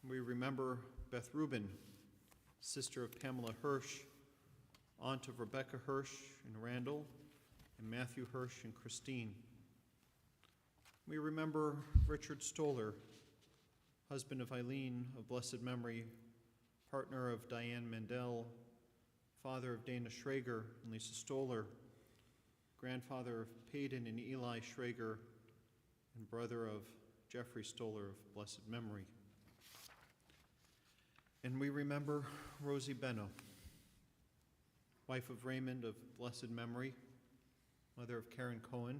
We remember Beth Rubin, sister of Pamela Hirsch, aunt of Rebecca Hirsch and Randall, and Matthew Hirsch and Christine. We remember Richard Stoller, husband of Eileen of blessed memory, partner of Diane Mandel, father of Dana Schrager and Lisa Stoller, grandfather of Peyton and Eli Schrager, and brother of Jeffrey Stoller of blessed memory. And we remember Rosie Benno, wife of Raymond of blessed memory, mother of Karen Cohen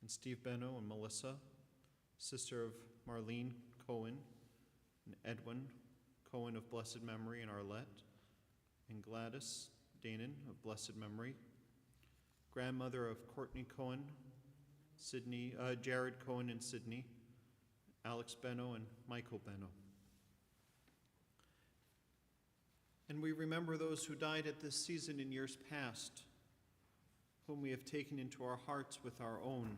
and Steve Benno and Melissa, sister of Marlene Cohen and Edwin Cohen of blessed memory and Arlette, and Gladys Danon of blessed memory, grandmother of Courtney Cohen, Jared Cohen and Sydney, Alex Benno and Michael Benno. And we remember those who died at this season in years past, whom we have taken into our hearts with our own.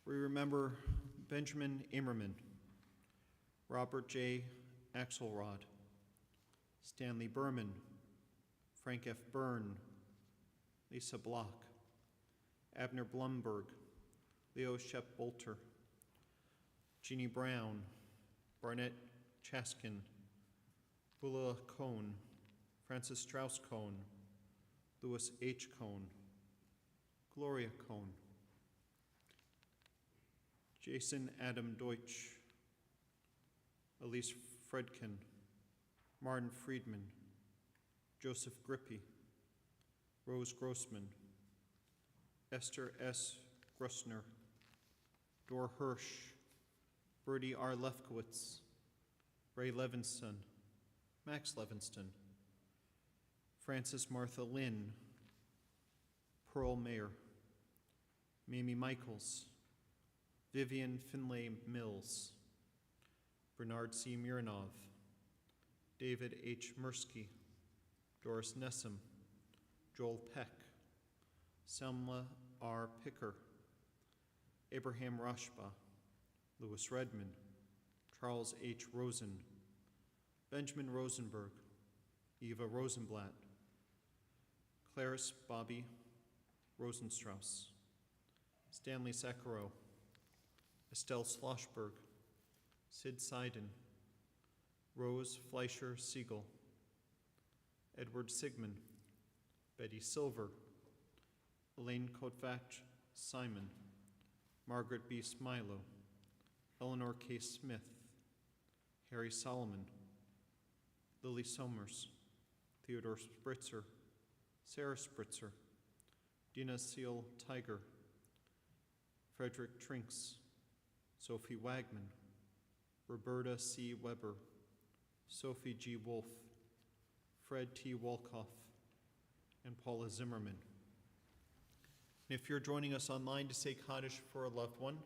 We remember Benjamin Immerman, Robert J. Axelrod, Stanley Berman, Frank F. Byrne, Lisa Block, Abner Blumberg, Leo Shep Bolter, Jeannie Brown, Barnett Chaskin, Bula Cohn, Francis Strauss Cohn, Louis H. Cohn, Gloria Cohn, Jason Adam Deutsch, Elise Fredkin, Martin Friedman, Joseph Grippy, Rose Grossman, Esther S. Grussner, Dor Hirsch, Bertie R. Lefkowitz, Ray Levinston, Max Levinston, Frances Martha Lynn, Pearl Mayer, Mamie Michaels, Vivian Finlay Mills, Bernard C. Mironov, David H. Mursky, Doris Nessum, Joel Peck, Selma R. Picker, Abraham Rashba, Louis Redmond, Charles H. Rosen, Benjamin Rosenberg, Eva Rosenblatt, Clarice Bobby Rosenstrauss, Stanley Sakharov, Estelle Schlossberg, Sid Seiden, Rose Fleischer Siegel, Edward Sigmund, Betty Silver, Elaine Kotvach Simon, Margaret B. Smilo, Eleanor K. Smith, Harry Solomon, Lily Somers, Theodore Spritzer, Sarah Spritzer, Dina Seal Tiger, Frederick Trinks, Sophie Wagman, Roberta C. Weber, Sophie G. Wolf, Fred T. Wolkoff, and Paula Zimmerman. And if you're joining us online to say Kaddish for a loved one,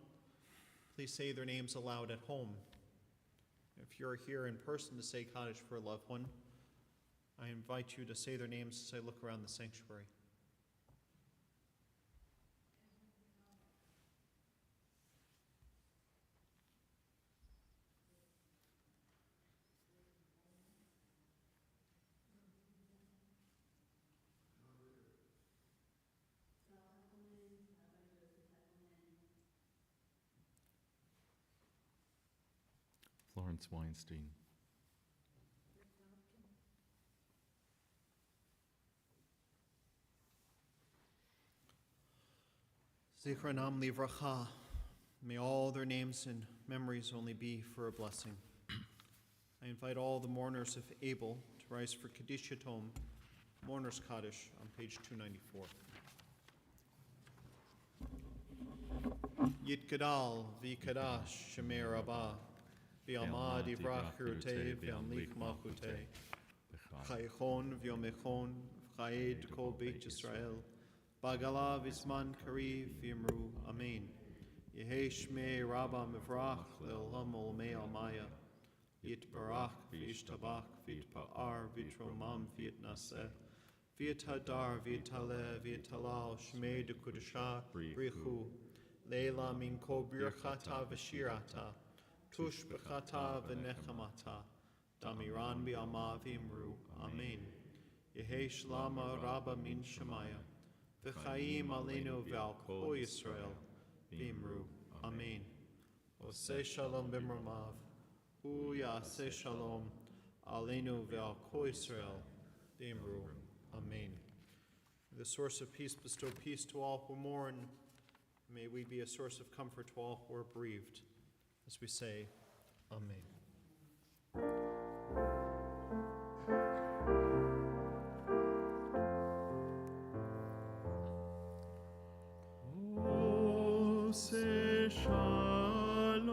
please say their names aloud at home. If you're here in person to say Kaddish for a loved one, I invite you to say their names as I look around the sanctuary. Florence Weinstein. Zichronam livracha. May all their names and memories only be for a blessing. I invite all the mourners, if able, to rise for Kaddish Yatom, Mourner's Kaddish, on page 294. Yitgadal v'kadash shemer rabah v'almad ivrach hirutei v'amlik malchutei chaychon v'yomechon v'chayed kol beit Yisrael Bagala v'zman kariv v'yimru amen. Yehei shmei rabba mivrach le'olam olamei almaya yitbarach v'yishtabach v'yitpa'ar v'yitromam v'yitnaseh v'yithadar v'yitaleh v'yitalal shmei dekudasha brichu Leila min kol birchata v'shirata tush b'chata v'nechamata damiran b'alma v'imru amen. Yehei shlama rabba min shemaya v'chaim aleinu v'al kol Yisrael v'imru amen. Oseh shalom b'mramav hu yaseh shalom aleinu v'al kol Yisrael v'imru amen. The source of peace bestow peace to all who mourn. May we be a source of comfort to all who are bereaved, as we say, Amen. Ose shalom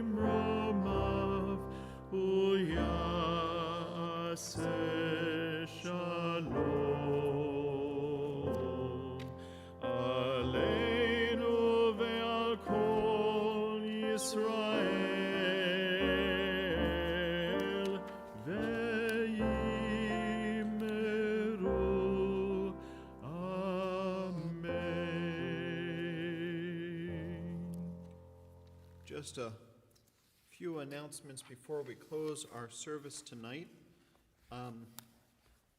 imromav uyase shalom aleinu ve'al kol Yisrael ve'yimeru Just a few announcements before we close our service tonight.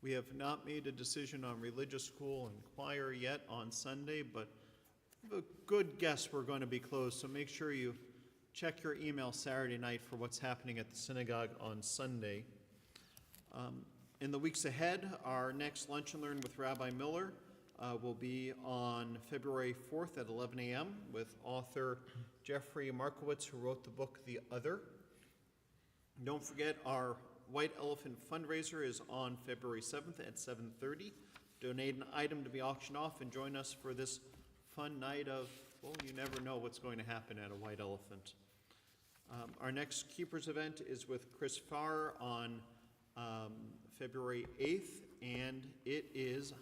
We have not made a decision on religious school and choir yet on Sunday, but I have a good guess we're going to be closed, so make sure you check your email Saturday night for what's happening at the synagogue on Sunday. In the weeks ahead, our next Lunch and Learn with Rabbi Miller will be on February 4th at 11 a.m. with author Jeffrey Markowitz, who wrote the book The Other. Don't forget, our White Elephant fundraiser is on February 7th at 7:30. Donate an item to be auctioned off and join us for this fun night of, well, you never know what's going to happen at a White Elephant. Our next Keepers event is with Chris Farr on February 8th, and it is,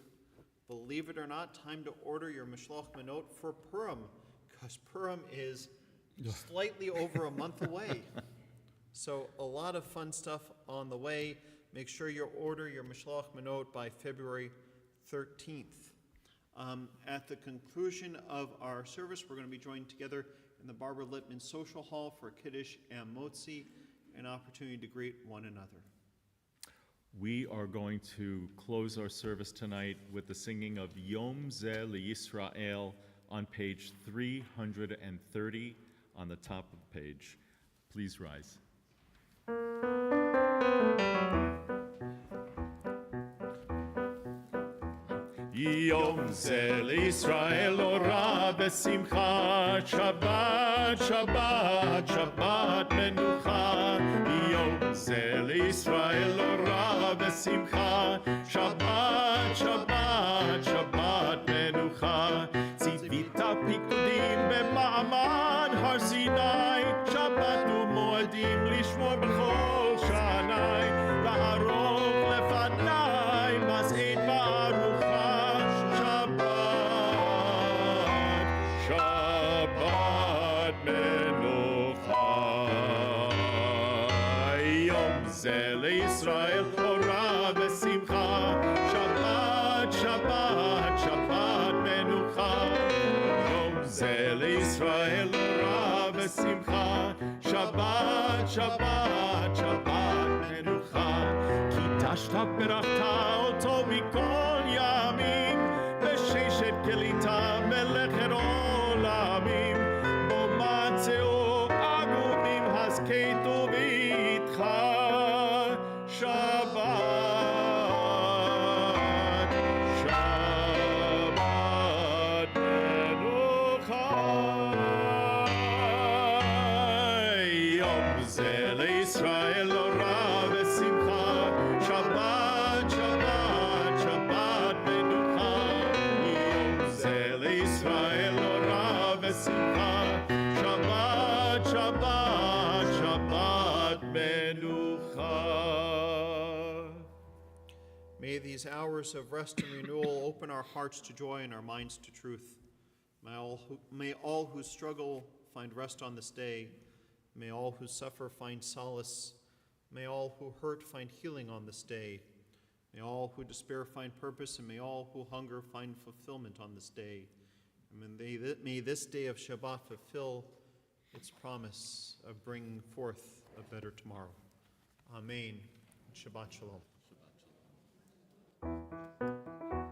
believe it or not, time to order your Mishloach Manot for Purim, because Purim is slightly over a month away. So a lot of fun stuff on the way. Make sure you order your Mishloach Manot by February 13th. At the conclusion of our service, we're going to be joined together in the Barbara Littman Social Hall for Kiddush and Motzi, an opportunity to greet one another. We are going to close our service tonight with the singing of Yom Zeh LeYisrael on page 330 on the top of the page. Please rise. Yom Zeh LeYisrael ora besimcha Shabbat, Shabbat, Shabbat menucha. Yom Zeh LeYisrael ora besimcha Shabbat, Shabbat, Shabbat menucha. Tzivita pikudim b'ma'amad Har Sinai Shabbat u'moedim lishmor b'chol shanai la'arok lefanai mas'ed ba'arucha Shabbat menucha. Yom Zeh LeYisrael ora besimcha Shabbat, Shabbat, Shabbat menucha. Yom Zeh LeYisrael ora besimcha Shabbat, Shabbat, Shabbat menucha. Kitashta berachta oto mikol yamim B'sheshet kelita melechet olamim Bo matzeo agumim hasketu v'itcha Shabbat, Shabbat menucha. Yom Zeh LeYisrael ora besimcha Shabbat, Shabbat, Shabbat menucha. Yom Zeh LeYisrael ora besimcha Shabbat, Shabbat, Shabbat menucha. May these hours of rest and renewal open our hearts to joy and our minds to truth. May all who struggle find rest on this day. May all who suffer find solace. May all who hurt find healing on this day. May all who despair find purpose, and may all who hunger find fulfillment on this day. And may this day of Shabbat fulfill its promise of bringing forth a better tomorrow. Amen. Shabbat Shalom. Shabbat Shalom.